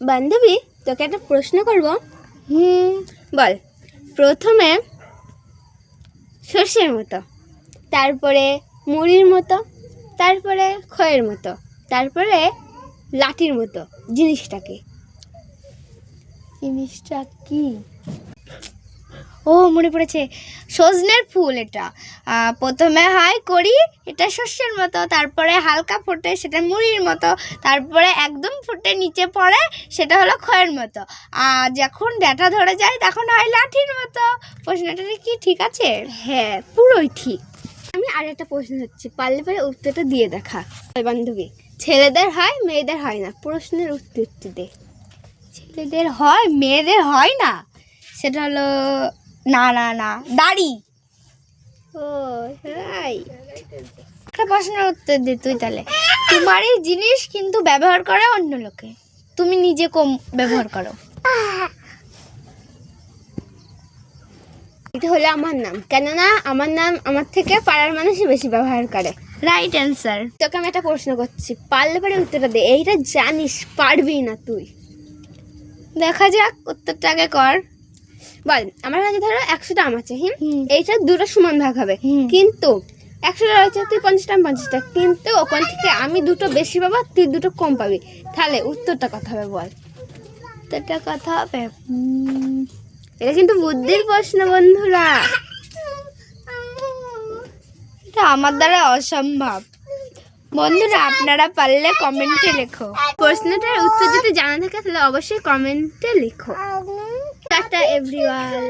বান্ধবী, তোকে একটা প্রশ্ন করব। বল। প্রথমে সর্ষের মতো, তারপরে মুড়ির মতো, তারপরে খয়ের মতো, তারপরে লাঠির মতো জিনিসটাকে। জিনিসটা কি? ও মনে পড়েছে, সজনের ফুল। এটা প্রথমে হয় করি, এটা শস্যের মতো, তারপরে হালকা ফোটে সেটা মুড়ির মতো, তারপরে একদম ফুটে নিচে পড়ে সেটা হলো খয়ের মতো, আর যখন ডাঁটা ধরে যায় তখন হয় লাঠির মতো। প্রশ্নটা কি ঠিক আছে? হ্যাঁ, পুরোই ঠিক। আমি আর একটা প্রশ্ন হচ্ছে, পারলে পরে উত্তরটা দিয়ে দেখা। বান্ধবী, ছেলেদের হয় মেয়েদের হয় না, প্রশ্নের উত্তরটি দে। ছেলেদের হয় মেয়েদের হয় না, সেটা হলো না না না দাড়ি। ও রাই। একটা প্রশ্নের উত্তর দে তুই তাহলে। তোমার এই জিনিস কিন্তু ব্যবহার করে অন্য লোকে, তুমি নিজে কম ব্যবহার করো। এটা হলো আমার নাম, কেননা আমার নাম আমার থেকে পাড়ার মানুষই বেশি ব্যবহার করে। Right answer. তোকে আমি একটা প্রশ্ন করছি, পারলে পরে উত্তরটা দে। এইটা জানিস, পারবি না তুই। দেখা যাক, উত্তরটা আগে কর। বল, আমার কাছে ধরো 100টা আম আছে। হুম। এইটা দুটো সমান ভাগ হবে, হুম। কিন্তু 100টা রয়েছে, তুই 50টা আমি 50টা, কিন্তু ওখান থেকে আমি দুটো বেশি পাবো, তুই দুটো কম পাবি। তাহলে উত্তরটা কথা হবে, বল। উত্তরটা কথা হবে, এটা কিন্তু বুদ্ধির প্রশ্ন বন্ধুরা। এটা আমার দ্বারা অসম্ভব। বন্ধুরা, আপনারা পারলে কমেন্টে লেখো। প্রশ্নটার উত্তর যদি জানা থাকে তাহলে অবশ্যই কমেন্টে লিখো। Tata everyone.